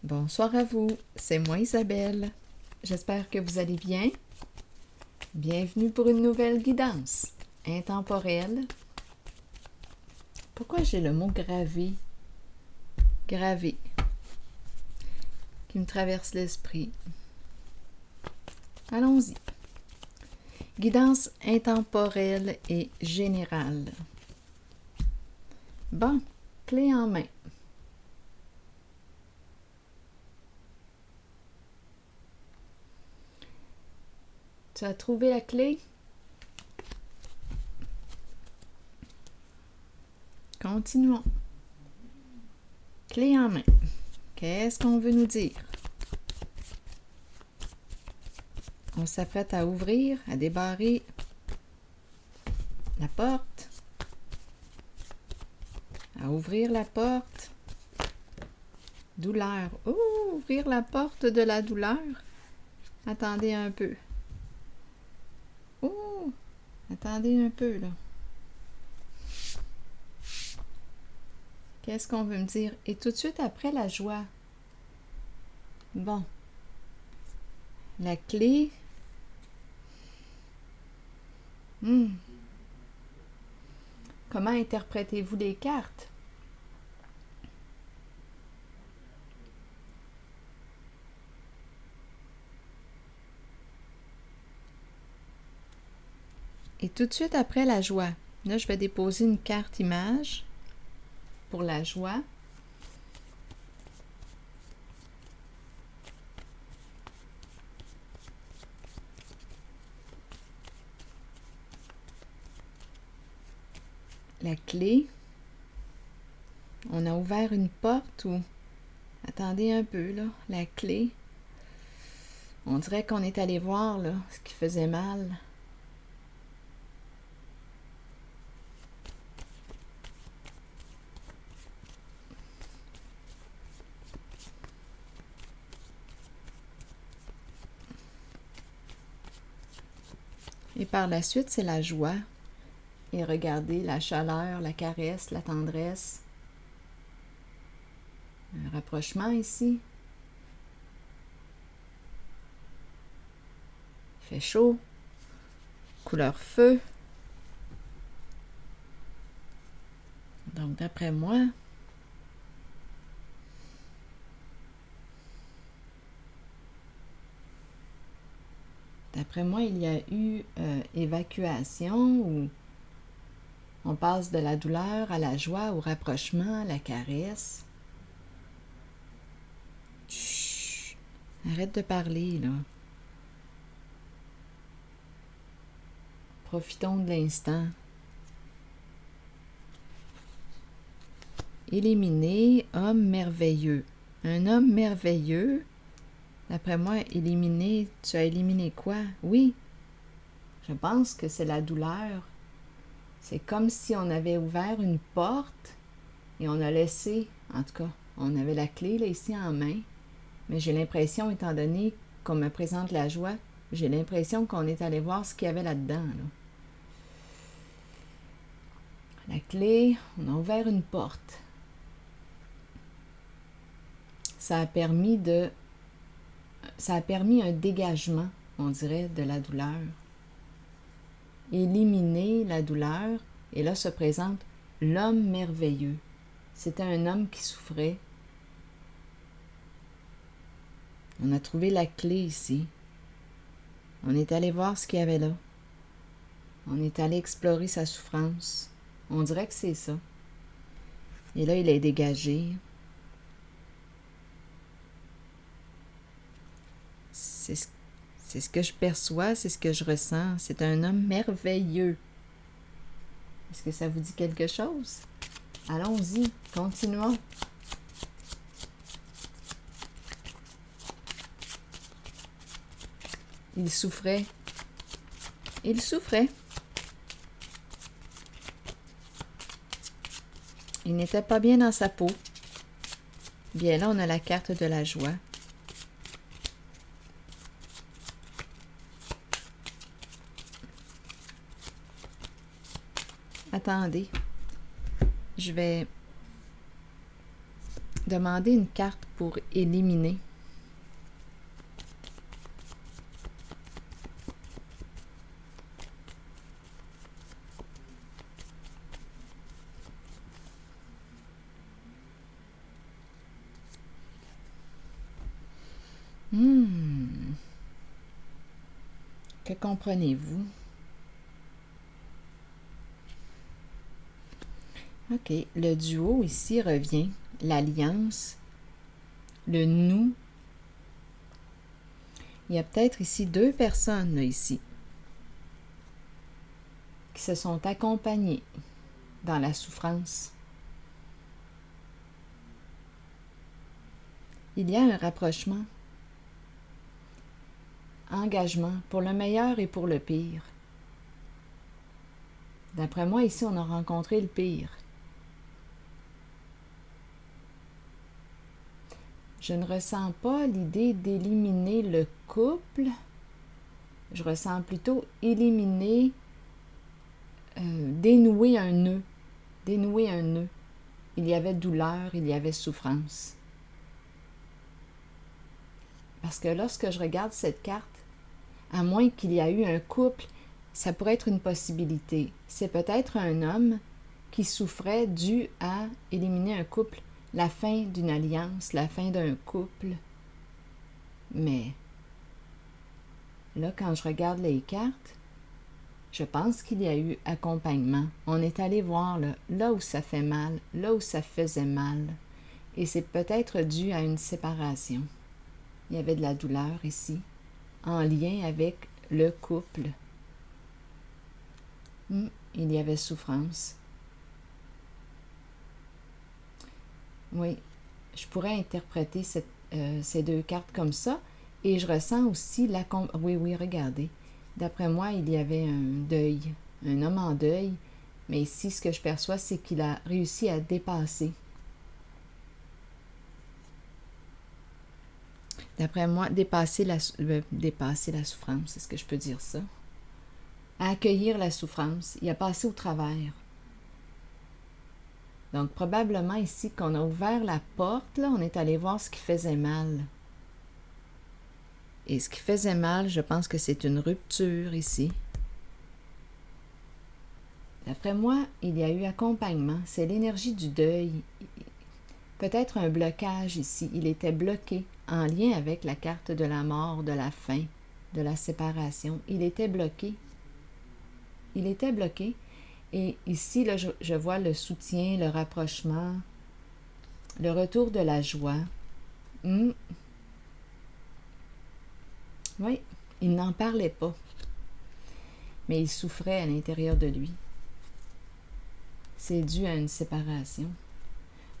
Bonsoir à vous, c'est moi Isabelle. J'espère que vous allez bien. Bienvenue pour une nouvelle guidance intemporelle. Pourquoi j'ai le mot gravé, qui me traverse l'esprit? Allons-y. Guidance intemporelle et générale. Bon, clé en main. Tu as trouvé la clé? Continuons. Clé en main. Qu'est-ce qu'on veut nous dire? On s'apprête à ouvrir, à débarrer la porte. À ouvrir la porte. Douleur. Oh, ouvrir la porte de la douleur. Attendez un peu. Oh, attendez un peu, là. Qu'est-ce qu'on veut me dire? Et tout de suite après, la joie. Bon. La clé. Comment interprétez-vous les cartes? Et tout de suite après la joie. Là, je vais déposer une carte image pour la joie. La clé. On a ouvert une porte ou... Attendez un peu, là. La clé. On dirait qu'on est allé voir, là, ce qui faisait mal. Et par la suite, c'est la joie. Et regardez la chaleur, la caresse, la tendresse. Un rapprochement ici. Il fait chaud. Couleur feu. Donc, d'après moi, il y a eu évacuation où on passe de la douleur à la joie, au rapprochement, à la caresse. Chut, arrête de parler, là. Profitons de l'instant. Éliminer, homme merveilleux. Un homme merveilleux, d'après moi, éliminer, tu as éliminé quoi? Oui, je pense que c'est la douleur. C'est comme si on avait ouvert une porte et on a laissé, en tout cas, on avait la clé là ici en main, mais j'ai l'impression, étant donné qu'on me présente la joie, j'ai l'impression qu'on est allé voir ce qu'il y avait là-dedans. Là. La clé, on a ouvert une porte. Ça a permis un dégagement, on dirait, de la douleur. Éliminer la douleur, et là se présente l'homme merveilleux. C'était un homme qui souffrait. On a trouvé la clé ici. On est allé voir ce qu'il y avait là. On est allé explorer sa souffrance. On dirait que c'est ça. Et là, il est dégagé. C'est ce que je perçois, c'est ce que je ressens. C'est un homme merveilleux. Est-ce que ça vous dit quelque chose? Allons-y, continuons. Il souffrait. Il souffrait. Il n'était pas bien dans sa peau. Bien là, on a la carte de la joie. Attendez. Je vais demander une carte pour éliminer. Que comprenez-vous? OK. Le duo ici revient. L'alliance. Le nous. Il y a peut-être ici 2 personnes, là, ici, qui se sont accompagnées dans la souffrance. Il y a un rapprochement. Engagement pour le meilleur et pour le pire. D'après moi, ici, on a rencontré le pire. Je ne ressens pas l'idée d'éliminer le couple. Je ressens plutôt éliminer, dénouer un nœud. Dénouer un nœud. Il y avait douleur, il y avait souffrance. Parce que lorsque je regarde cette carte, à moins qu'il y ait eu un couple, ça pourrait être une possibilité. C'est peut-être un homme qui souffrait dû à éliminer un couple, la fin d'une alliance, la fin d'un couple. Mais là, quand je regarde les cartes, je pense qu'il y a eu accompagnement. On est allé voir là où ça fait mal, là où ça faisait mal. Et c'est peut-être dû à une séparation. Il y avait de la douleur ici, en lien avec le couple. Il y avait souffrance. Oui, je pourrais interpréter ces 2 cartes comme ça. Et je ressens aussi oui, regardez. D'après moi, il y avait un deuil, un homme en deuil. Mais ici, ce que je perçois, c'est qu'il a réussi à dépasser. D'après moi, dépasser la souffrance, est-ce que je peux dire ça? À accueillir la souffrance. Il a passé au travers. Donc, probablement ici qu'on a ouvert la porte, là, on est allé voir ce qui faisait mal. Et ce qui faisait mal, je pense que c'est une rupture ici. D'après moi, il y a eu accompagnement. C'est l'énergie du deuil. Peut-être un blocage ici. Il était bloqué en lien avec la carte de la mort, de la fin, de la séparation. Il était bloqué. Il était bloqué. Et ici, là, je vois le soutien, le rapprochement, le retour de la joie. Oui, il n'en parlait pas. Mais il souffrait à l'intérieur de lui. C'est dû à une séparation.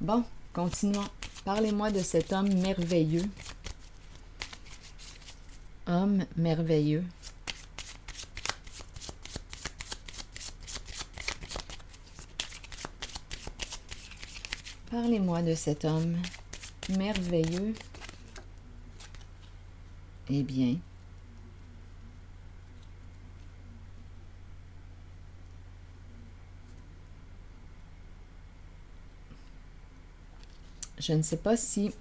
Bon, continuons. Parlez-moi de cet homme merveilleux. Homme merveilleux. Parlez-moi de cet homme merveilleux. Eh bien, je ne sais pas si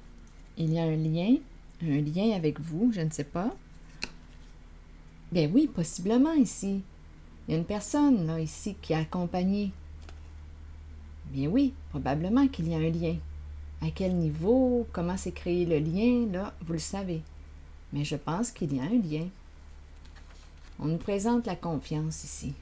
il y a un lien avec vous, je ne sais pas. Bien oui, possiblement ici. Il y a une personne là ici qui a accompagné. Bien oui, probablement qu'il y a un lien. À quel niveau, comment s'est créé le lien, là, vous le savez. Mais je pense qu'il y a un lien. On nous présente la confiance ici.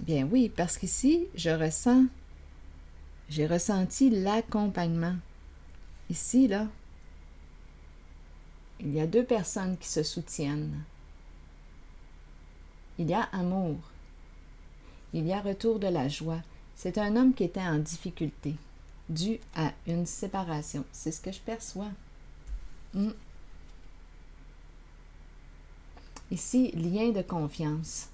Bien oui, parce qu'ici, j'ai ressenti l'accompagnement. Ici, là, il y a 2 personnes qui se soutiennent. Il y a amour. Il y a retour de la joie. C'est un homme qui était en difficulté, dû à une séparation. C'est ce que je perçois. Ici, lien de confiance.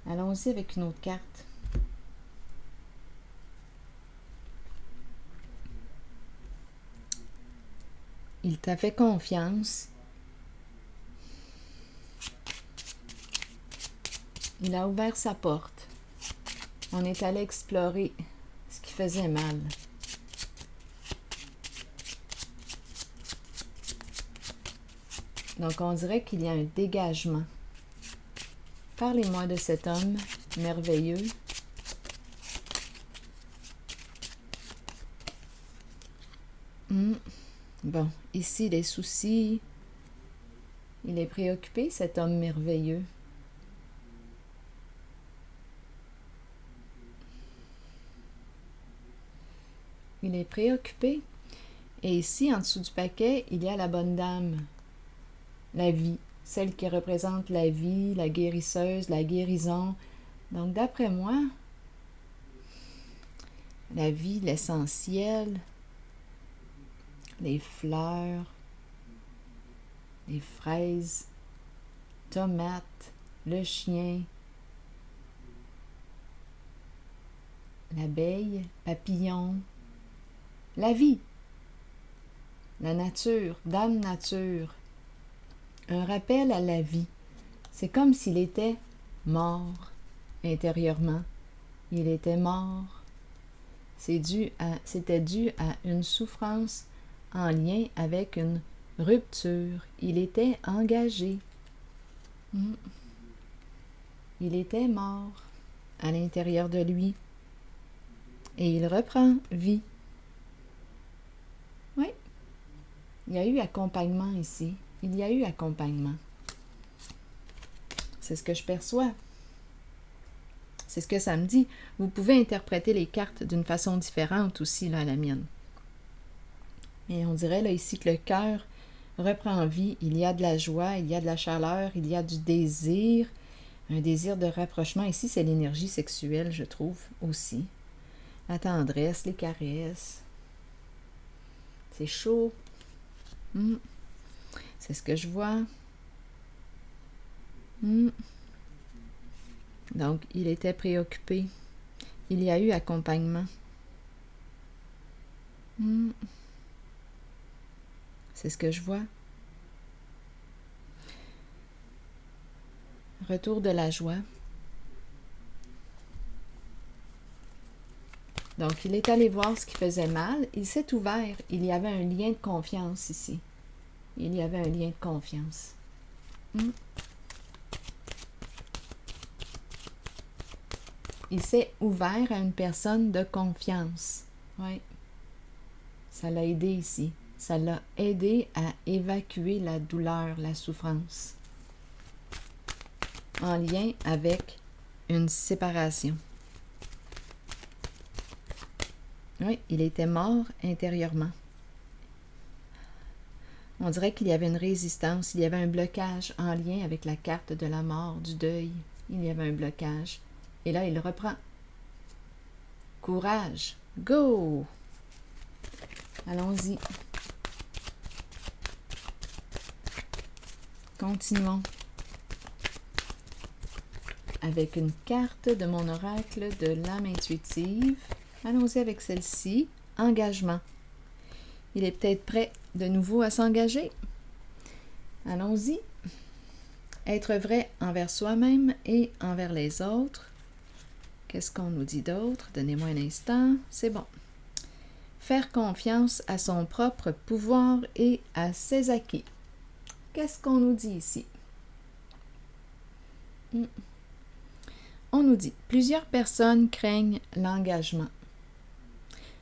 Allons-y avec une autre carte. Il t'a fait confiance. Il a ouvert sa porte. On est allé explorer ce qui faisait mal. Donc, on dirait qu'il y a un dégagement. Parlez-moi de cet homme merveilleux. Bon, ici, les soucis. Il est préoccupé, cet homme merveilleux. Il est préoccupé. Et ici, en dessous du paquet, il y a la bonne dame. La vie. Celle qui représente la vie, la guérisseuse, la guérison. Donc, d'après moi, la vie, l'essentiel, les fleurs, les fraises, tomates, le chien, l'abeille, papillon, la vie, la nature, Dame Nature, un rappel à la vie. C'est comme s'il était mort intérieurement. Il était mort. C'était dû à une souffrance en lien avec une rupture. Il était engagé. Il était mort à l'intérieur de lui. Et il reprend vie. Oui. Il y a eu accompagnement ici. Il y a eu accompagnement. C'est ce que je perçois. C'est ce que ça me dit. Vous pouvez interpréter les cartes d'une façon différente aussi, là, à la mienne. Et on dirait là ici que le cœur reprend vie. Il y a de la joie, il y a de la chaleur, il y a du désir. Un désir de rapprochement. Ici, c'est l'énergie sexuelle, je trouve, aussi. La tendresse, les caresses. C'est chaud. C'est ce que je vois. Donc, il était préoccupé. Il y a eu accompagnement. C'est ce que je vois. Retour de la joie. Donc, il est allé voir ce qui faisait mal. Il s'est ouvert. Il y avait un lien de confiance ici. Il y avait un lien de confiance. Il s'est ouvert à une personne de confiance. Oui. Ça l'a aidé ici. Ça l'a aidé à évacuer la douleur, la souffrance. En lien avec une séparation. Oui, il était mort intérieurement. On dirait qu'il y avait une résistance, il y avait un blocage en lien avec la carte de la mort, du deuil. Il y avait un blocage. Et là, il reprend. Courage. Go! Allons-y. Continuons. Avec une carte de mon oracle de l'âme intuitive. Allons-y avec celle-ci. Engagement. Il est peut-être prêt de nouveau à s'engager. Allons-y. Être vrai envers soi-même et envers les autres. Qu'est-ce qu'on nous dit d'autre? Donnez-moi un instant. C'est bon. Faire confiance à son propre pouvoir et à ses acquis. Qu'est-ce qu'on nous dit ici? On nous dit, plusieurs personnes craignent l'engagement.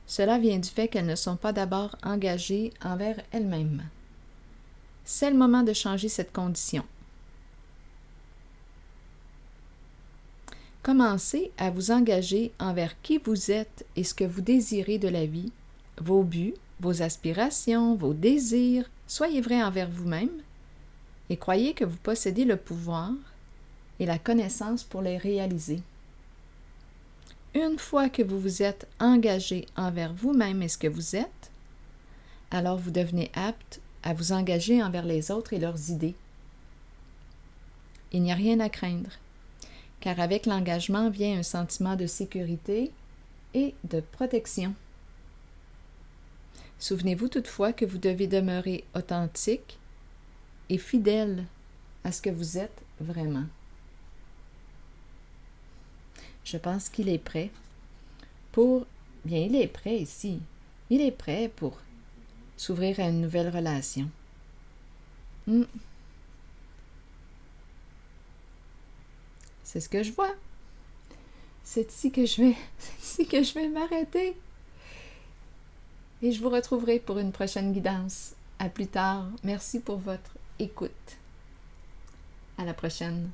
Cela vient du fait qu'elles ne sont pas d'abord engagées envers elles-mêmes. C'est le moment de changer cette condition. Commencez à vous engager envers qui vous êtes et ce que vous désirez de la vie, vos buts, vos aspirations, vos désirs. Soyez vrai envers vous-même et croyez que vous possédez le pouvoir et la connaissance pour les réaliser. Une fois que vous vous êtes engagé envers vous-même et ce que vous êtes, alors vous devenez apte à vous engager envers les autres et leurs idées. Il n'y a rien à craindre, car avec l'engagement vient un sentiment de sécurité et de protection. Souvenez-vous toutefois que vous devez demeurer authentique et fidèle à ce que vous êtes vraiment. Je pense qu'il est prêt pour... Bien, il est prêt ici. Il est prêt pour s'ouvrir à une nouvelle relation. C'est ce que je vois. C'est ici que je vais m'arrêter. Et je vous retrouverai pour une prochaine guidance. À plus tard. Merci pour votre écoute. À la prochaine.